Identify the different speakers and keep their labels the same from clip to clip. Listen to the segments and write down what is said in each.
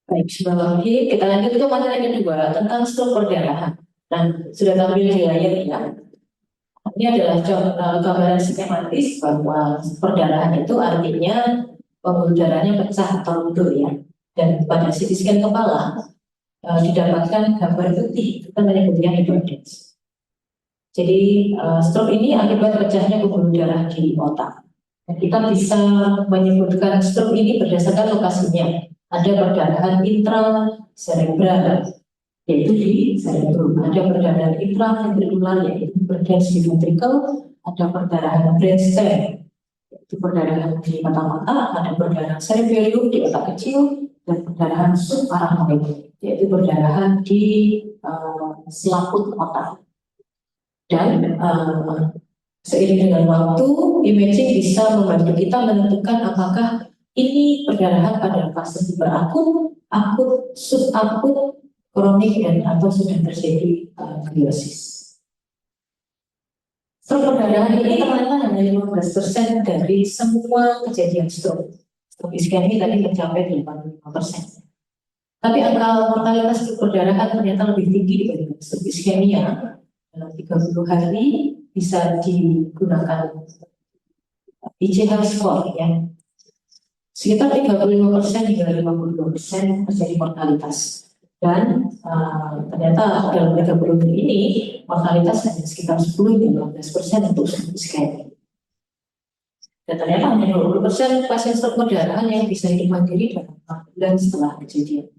Speaker 1: Baik, sebelum lagi kita lanjut ke materi kedua tentang struktur perdarahan. Dan sudah tampil di layar ya. Ini adalah gambaran skematis bahwa perdarahan itu artinya pembuluh darahnya pecah atau runtuh ya. Dan pada CT scan kepala didapatkan gambar putih, kita menyebutnya hemorrhage. Jadi stroke ini akibat pecahnya pembuluh darah di otak. Dan kita bisa menyebutkan stroke ini berdasarkan lokasinya. Ada perdarahan intracerebral, yaitu di cerebrum. Ada perdarahan intraventrikular, yaitu berdas di ventricle. Ada perdarahan brainstem, yaitu perdarahan di mata-mata. Ada perdarahan cerebellum di otak kecil, dan perdarahan subarachnoid, yaitu perdarahan di selaput otak. Dan seiring dengan waktu, imaging bisa membantu kita menentukan apakah ini perdarahan pada fase berakut, akut, subakut, kronik, dan atau sudah terjadi gliosis. Stroke perdarahan ini ternyata hanya 15% dari semua kejadian stroke. Stroke iskemik tadi mencapai 85%. Tapi angka mortalitas stroke perdarahan ternyata lebih tinggi dibanding stroke iskemia. Dalam 30 hari bisa digunakan ICH score ya. Sekitar 35% hingga 52% terjadi mortalitas. Dan ternyata dalam 30 hari ini mortalitas hanya sekitar 10 hingga 15% untuk iskemia. Dan ternyata hanya 20% pasien stroke perdarahan yang bisa hidup mandiri dalam 4 bulan setelah kejadian.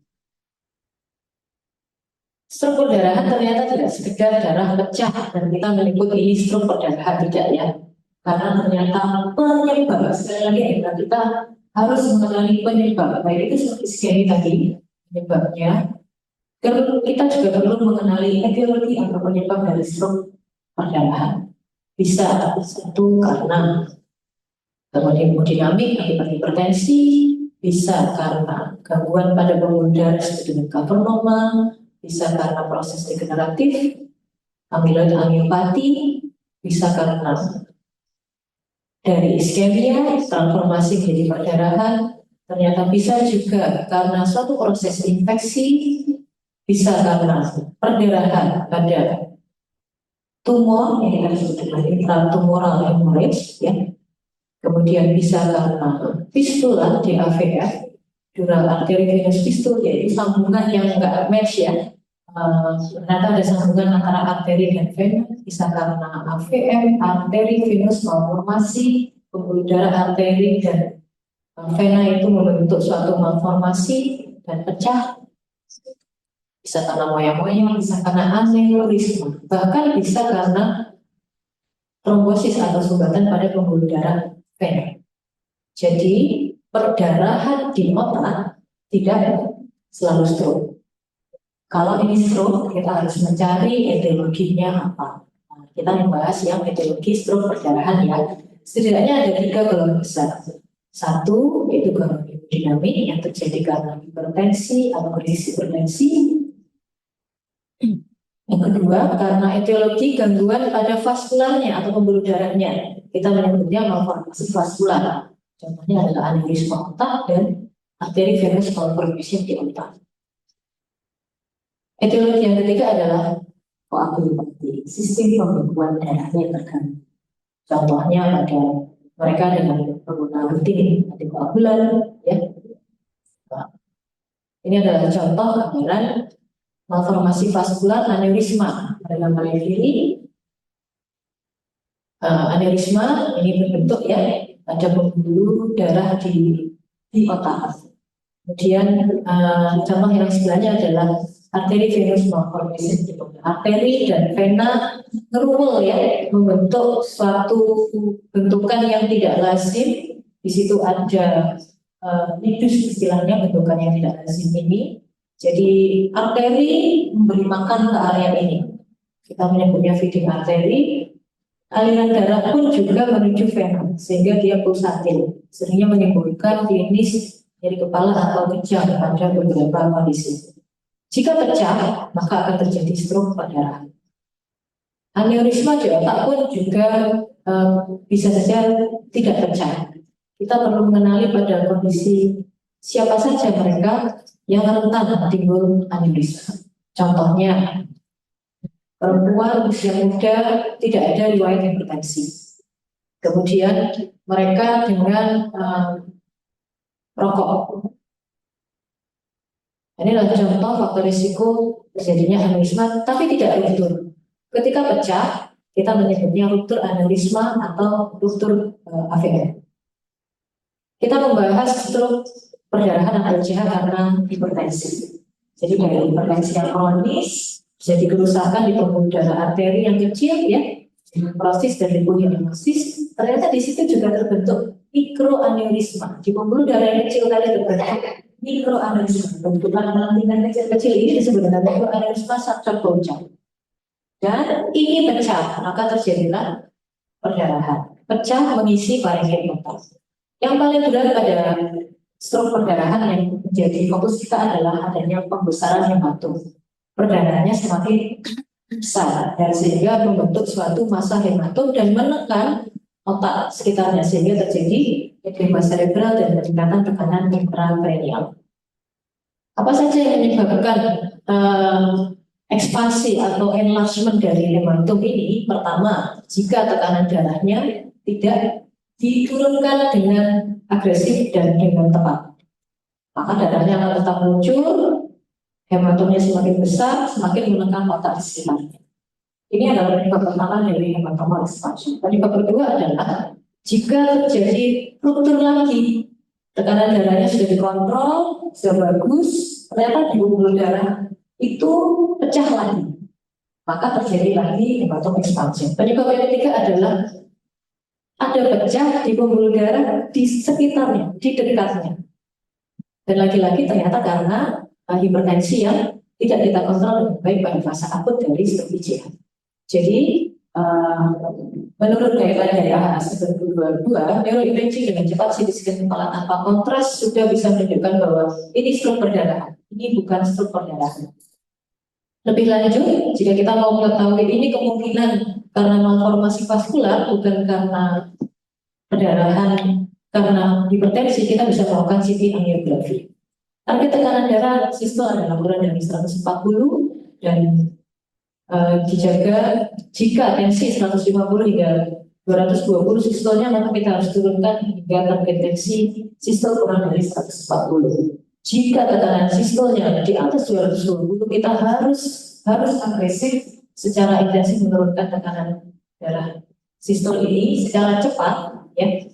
Speaker 1: Stroke perdarahan ternyata tidak sekedar darah pecah dan kita menyebut ini stroke perdarahan, tidak ya. Karena ternyata penyebab, sekali lagi kita harus mengenali penyebab, baik itu seperti iskemia tadi penyebabnya. Kita juga perlu mengenali etiologi atau penyebab dari stroke perdarahan. Bisa satu karena hemodinamik akibat hipertensi, bisa karena gangguan pada pembuluh darah seperti dengan kavernoma, bisa karena proses degeneratif, amiloid angiopati, bisa karena dari iskemia, transformasi menjadi perdarahan, ternyata bisa juga karena suatu proses infeksi, bisa karena perdarahan pada tumor yang kita sebut dengan intratumoral hemorrhage, ya. Kemudian bisa karena fistula DAVF, dural arteri venous fistula, yaitu sambungan yang enggak match ya. Ternyata ada sambungan antara arteri dan vena, bisa karena AVM, arteri venous malformasi, pembuluh darah arteri dan vena itu membentuk suatu malformasi dan pecah. Bisa karena moyang-moyang, bisa karena aneurisma, bahkan bisa karena trombosis atau sumbatan pada pembuluh darah vena. Jadi perdarahan di otak tidak selalu stroke. Kalau ini stroke, kita harus mencari etiologinya apa. Kita membahas yang etiologi stroke perdarahan ya. Setidaknya ada 3 golongan besar. Satu, yaitu golongan hemodinamik yang terjadi karena hipertensi atau kondisi hipertensi. Yang kedua, karena etiologi gangguan pada vaskularnya atau pembuluh darahnya. Kita menyebutnya malformasi vaskular. Contohnya adalah aneurisma otak dan arteri venous malformation di otak. Etiologi yang ketiga adalah koagulopati, sistem pembekuan darahnya yang terganggu. Contohnya pada mereka dengan penggunaan rutin antikoagulan, ya. Ini adalah contoh gambaran malformasi vaskular aneurisma. Pada gambar yang kiri, aneurisma ini berbentuk ya, ada pembuluh darah di otak. Kemudian contoh yang sebelahnya adalah arteri venous malformation. Arteri dan vena ngerumel ya, membentuk suatu bentukan yang tidak lazim. Di situ ada nidus istilahnya, bentukan yang tidak lazim ini. Jadi arteri memberi makan ke area ini. Kita menyebutnya feeding arteri. Aliran darah pun juga menuju vena, sehingga dia pulsatil. Seringnya menimbulkan klinis nyeri kepala atau kejang pada beberapa kondisi. Jika pecah, maka akan terjadi stroke perdarahan. Aneurisma di otak pun juga bisa saja tidak pecah. Kita perlu mengenali pada kondisi siapa saja mereka yang rentan timbul aneurisma. Contohnya, perempuan usia muda tidak ada riwayat hipertensi. Kemudian mereka dengan rokok. Ini adalah contoh faktor risiko terjadinya aneurisma, tapi tidak ruptur. Ketika pecah, kita menyebutnya ruptur aneurisma atau ruptur AVN. Kita membahas stroke perdarahan atau LCH karena hipertensi. Jadi dari hipertensi yang kronis, jadi kerusakan di pembuluh darah arteri yang kecil ya, proses dan lipohidrosis, ternyata di situ juga terbentuk mikroaneurisma. Di pembuluh darah yang kecil tadi terbentuk mikroaneurisma. Bentukan melentingan kecil-kecil ini disebut dengan mikroaneurisma subcapsule. Dan ini pecah, maka terjadilah perdarahan. Pecah mengisi parenkim atas. Yang paling berat pada stroke perdarahan yang menjadi fokus kita adalah adanya pembesaran hematom. Perdarahannya semakin besar dan sehingga membentuk suatu massa hematom dan menekan otak sekitarnya sehingga terjadi edema cerebral dan peningkatan tekanan intrakranial. Apa saja yang menyebabkan ekspansi atau enlargement dari hematom ini? Pertama, jika tekanan darahnya tidak diturunkan dengan agresif dan dengan tepat, maka darahnya akan tetap muncul, hematomnya semakin besar, semakin menekan otak di sekitarnya. Ini adalah penyebab pertama dari hematomal expansion. Penyebab kedua adalah jika terjadi ruptur lagi, tekanan darahnya sudah dikontrol, sudah bagus, ternyata di pembuluh darah itu pecah lagi, maka terjadi lagi hematom expansion. Penyebab yang ketiga adalah ada pecah di pembuluh darah di sekitarnya, di dekatnya. Dan lagi-lagi ternyata karena hipertensi yang tidak kita kontrol dengan baik pada fase akut dari stroke ICH. Jadi menurut guideline dari AHS 2022, neuroimaging dengan cepat CT scan kepala tanpa kontras sudah bisa menunjukkan bahwa ini stroke perdarahan, ini bukan stroke perdarahan. Lebih lanjut, jika kita mau mengetahui ini kemungkinan karena malformasi vaskular, bukan karena perdarahan, karena hipertensi, kita bisa melakukan CT angiografi. Target tekanan darah sistol adalah kurang dari 140 dan dijaga jika tensi 150 hingga 220 sistolnya, maka kita harus turunkan hingga target tensi sistol kurang dari 140. Jika tekanan sistolnya di atas 220, kita harus agresif secara intensif menurunkan tekanan darah sistol ini secara cepat, ya,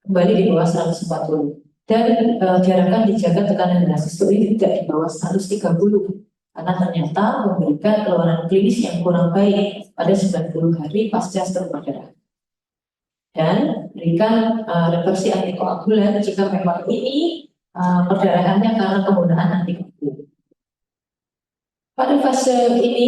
Speaker 1: kembali di bawah 140. Dan diharapkan dijaga tekanan darah sistol ini tidak di bawah 130. Karena ternyata memberikan keluaran klinis yang kurang baik pada 90 hari pasca stroke perdarahan. Dan berikan reversi antikoagulan jika memang ini perdarahannya karena penggunaan antikoagulan. Pada fase ini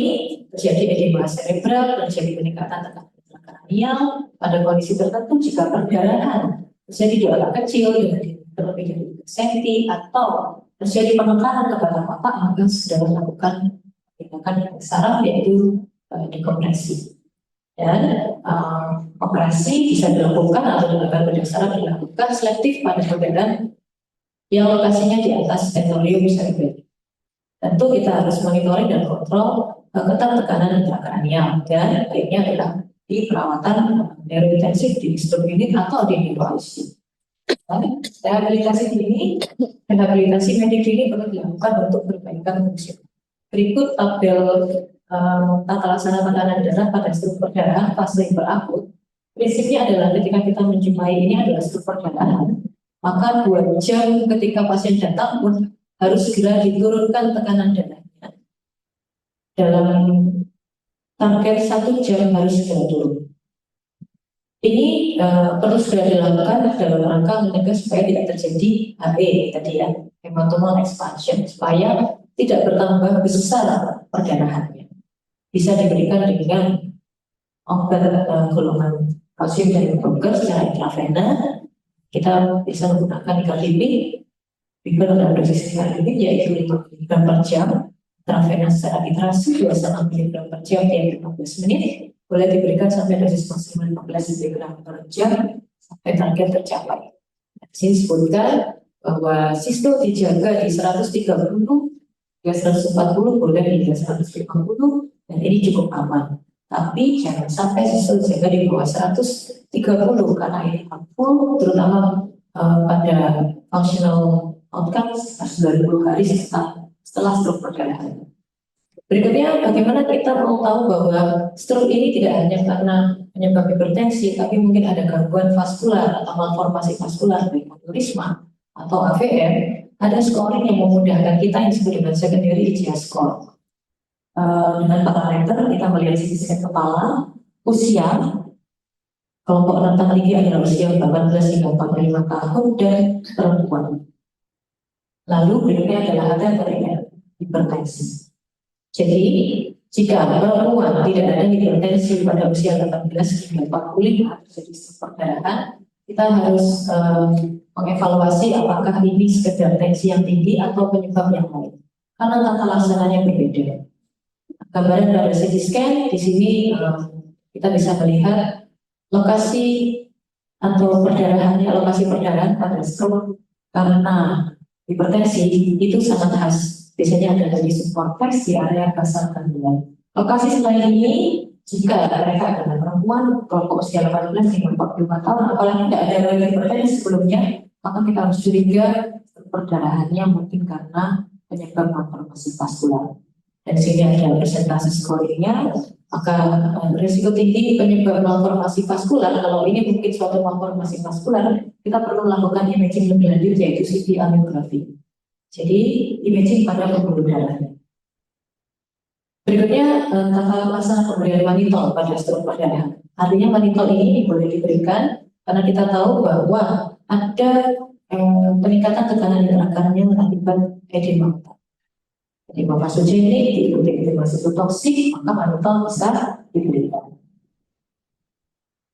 Speaker 1: terjadi edema cerebral, terjadi peningkatan tekanan intrakranial. Pada kondisi tertentu jika perdarahan terjadi di otak kecil dengan terlebih dari senti atau terjadi penekanan ke batang otak, maka sudah melakukan tindakan yang saraf yaitu dekompresi. Dan operasi bisa dilakukan atau tindakan bedah saraf dilakukan selektif pada badan yang lokasinya di atas endothelium cerebellum. Tentu kita harus monitoring dan kontrol ketat tekanan intrakranial, dan baiknya adalah di perawatan neurointensif di stroke unit atau di neuro ICU. Rehabilitasi dini, rehabilitasi medik dini perlu dilakukan untuk perbaikan fungsi. Berikut tabel tata laksana tekanan darah pada stroke perdarahan fase hiperakut. Prinsipnya adalah ketika kita menjumpai ini adalah stroke perdarahan, maka 2 jam ketika pasien datang pun harus segera diturunkan tekanan darahnya. Dalam target 1 jam harus segera turun. Ini perlu segera dilakukan dalam rangka mencegah supaya tidak terjadi HE tadi ya, hematomal expansion, supaya tidak bertambah besar perdarahannya. Bisa diberikan dengan obat golongan kalsium dan broker secara intravena. Kita bisa menggunakan igarlipin, dalam dosis igarlipin yaitu 5 mg per jam, intravena secara literasi 2,5 mg per jam tiap 15 menit. Boleh diberikan sampai dosis maksimal 15 mg per jam sampai target tercapai. Di sini disebutkan bahwa sisto dijaga di 130 hingga 140, boleh hingga 150, dan ini cukup aman. Tapi jangan sampai sisto dijaga di bawah 130 karena ini harmful, terutama pada functional outcomes 20 hari setelah stroke perdarahan. Berikutnya, bagaimana kita mau tahu bahwa stroke ini tidak hanya karena penyebab hipertensi, tapi mungkin ada gangguan vaskular atau malformasi vaskular, baik aneurisma atau AVM. Ada scoring yang memudahkan kita yang disebut dengan secondary EGS score. Dengan parameter kita melihat CT scan kepala, usia, kelompok rentang tinggi adalah usia 18 hingga 45 tahun dan perempuan. Lalu berikutnya adalah ada hipertensi. Jadi, jika perempuan tidak ada hipertensi pada usia 18 hingga 45 terjadi perdarahan, kita harus mengevaluasi apakah ini sekedar tensi yang tinggi atau penyebab yang lain. Karena tata laksananya berbeda. Gambaran pada CT scan di sini kita bisa melihat lokasi atau perdarahannya, lokasi perdarahan pada stroke karena hipertensi itu sangat khas. Biasanya ada di support text di area basal kandungan. Lokasi selain ini, jika mereka adalah perempuan, kelompok usia 18 hingga 45 tahun, apalagi tidak ada hipertensi sebelumnya, maka kita harus curiga perdarahannya mungkin karena penyebab malformasi vaskular. Dan sini ada presentasi scoringnya, maka risiko tinggi penyebab malformasi vaskular, kalau ini mungkin suatu malformasi vaskular, kita perlu melakukan imaging lebih lanjut yaitu CT angiografi. Jadi imaging pada pembuluh darah. Berikutnya tata laksana pemberian manitol pada stroke perdarahan. Artinya manitol ini boleh diberikan karena kita tahu bahwa ada peningkatan tekanan intrakranial akibat edema otak. Edema vasogenik diikuti edema sitotoksik, maka manitol bisa diberikan.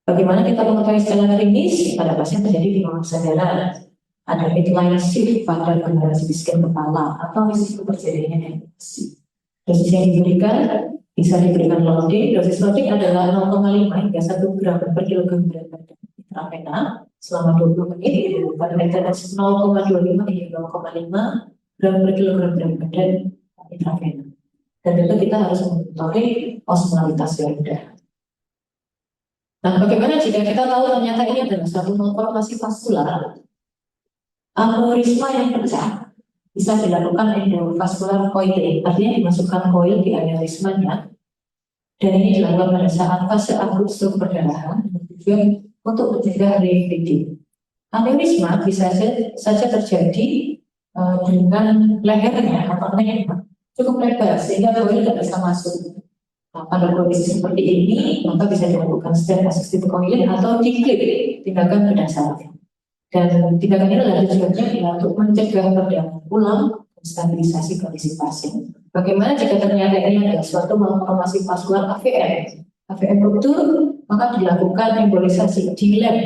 Speaker 1: Bagaimana kita mengetahui secara klinis pada pasien terjadi di bawah kesadaran? Ada midline shift pada gambaran CT scan kepala atau risiko terjadinya depresi. Dosis yang diberikan bisa diberikan loading. Dosis loading adalah 0,5 hingga 1 gram per kilogram berat badan intravena selama 20 menit. Pada maintenance 0,25 hingga 0,5 gram per kilogram berat badan intravena. Dan tentu kita harus memonitori osmolitas darah. Nah, bagaimana jika kita tahu ternyata ini adalah suatu malformasi vaskular? Aneurisma yang pecah bisa dilakukan endovascular coiling, artinya dimasukkan koil di aneurismanya, dan ini dilakukan pada saat fase akut stroke perdarahan tujuan untuk mencegah re-bleeding. Aneurisma bisa saja terjadi dengan lehernya atau necknya cukup lebar sehingga koil tidak bisa masuk. Nah, pada kondisi seperti ini maka bisa dilakukan stent assisted coiling atau diklip, tindakan bedah saraf. Dan tindakan ini adalah tujuannya untuk mencegah perdarahan ulang dan stabilisasi kondisi pasien. Bagaimana jika ternyata ini adalah suatu malformasi vaskular AVM? AVM ruptur, maka dilakukan embolisasi di lab.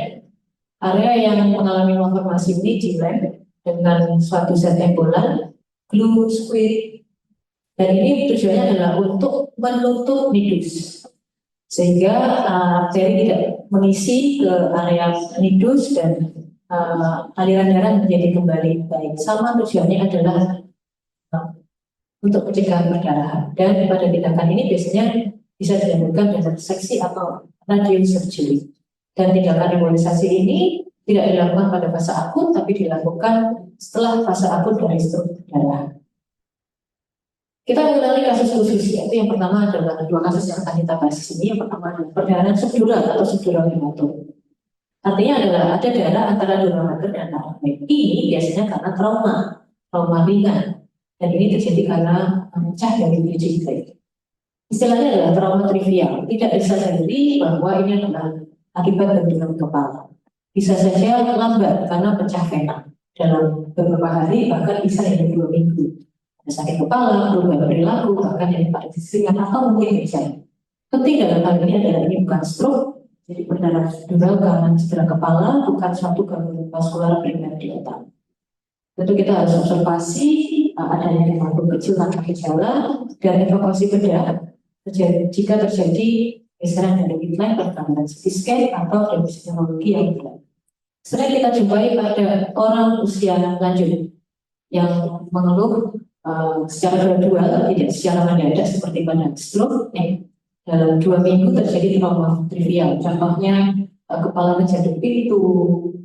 Speaker 1: Area yang mengalami malformasi ini di lab dengan suatu zat embolan, glue, squid. Dan ini tujuannya adalah untuk menutup nidus. Sehingga arteri tidak mengisi ke area nidus dan aliran darah menjadi kembali baik. Sama tujuannya adalah untuk mencegah perdarahan. Dan pada tindakan ini biasanya bisa dilakukan dengan seksi atau radiosurgery. Dan tindakan embolisasi ini tidak dilakukan pada fase akut, tapi dilakukan setelah fase akut dari stroke perdarahan. Kita mengenali kasus khusus, yaitu yang pertama adalah dua kasus yang akan kita bahas di sini. Yang pertama adalah perdarahan subdural atau subdural hematom. Artinya adalah ada darah antara donor dan darah. Ini biasanya karena trauma ringan, dan ini terjadi karena pecah dari bridging plate. Istilahnya adalah trauma trivial, tidak disadari bahwa ini adalah akibat benturan kepala. Bisa saja lambat karena pecah vena dalam beberapa hari, bahkan bisa hingga 2 minggu. Ada sakit kepala, perubahan perilaku, bahkan yang pada sisi atau mungkin kejang. Penting dalam hal ini adalah ini bukan stroke. Jadi perdarahan subdural karena cedera kepala bukan suatu gangguan vaskular primer di otak. Tentu kita harus observasi adanya hematom kecil tanpa gejala dan evakuasi bedah jika terjadi geseran dari midline pada gambaran CT scan atau dari teknologi yang berat. Sering kita jumpai pada orang usia lanjut yang mengeluh secara gradual, tidak secara mendadak seperti pada stroke. Dalam 2 minggu terjadi trauma trivial. Contohnya kepala menjatuh pintu,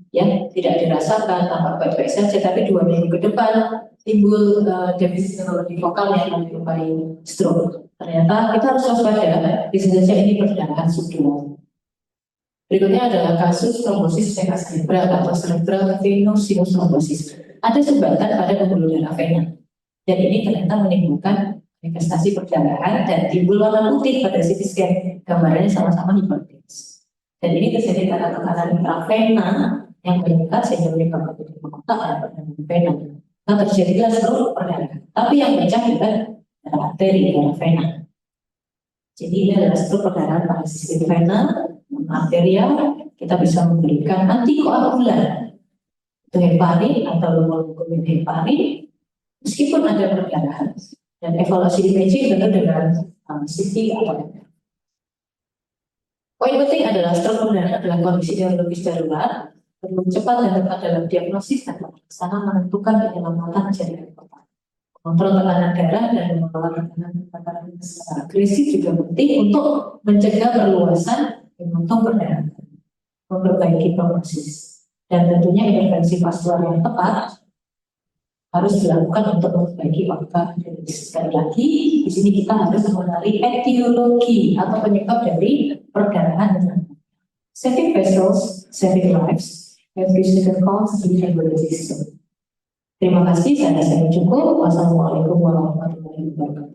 Speaker 1: ya tidak dirasakan, tampak baik-baik saja, tapi 2 minggu ke depan timbul defisit neurologi vokal yang menyerupai stroke. Ternyata kita harus waspada, bisa saja ini perdarahan subdural. Berikutnya adalah kasus trombosis vena cerebral atau cerebral venous thrombosis. Ada sumbatan pada pembuluh darah vena, dan ini ternyata menimbulkan manifestasi perdarahan dan timbul warna putih pada CT scan. Gambarnya sama-sama hipertensi. Dan ini terjadi karena tekanan intravena yang meningkat sehingga menyebabkan putih kotak pada vena. Nah, terjadilah stroke perdarahan. Tapi yang pecah juga adalah arteri darah vena. Jadi ini adalah stroke perdarahan pada sistem vena arterial. Kita bisa memberikan antikoagulan untuk heparin atau hemoglobin heparin meskipun ada perdarahan. Dan evaluasi imaging tentu dengan CT atau MR. Poin penting adalah stroke perdarahan adalah kondisi neurologis darurat, perlu cepat dan tepat dalam diagnosis dan pelaksana menentukan penyelamatan jaringan otak. Kontrol tekanan darah dan mengelola tekanan secara agresif juga penting untuk mencegah perluasan jantung perdarahan, memperbaiki prognosis, dan tentunya intervensi vaskular yang tepat harus dilakukan untuk memperbaiki fakta. Sekali lagi, di sini kita harus mengenali etiologi atau penyebab dari perdarahan. Saving vessels, saving lives, every second counts in the system. Terima kasih, saya cukup. Wassalamualaikum warahmatullahi wabarakatuh.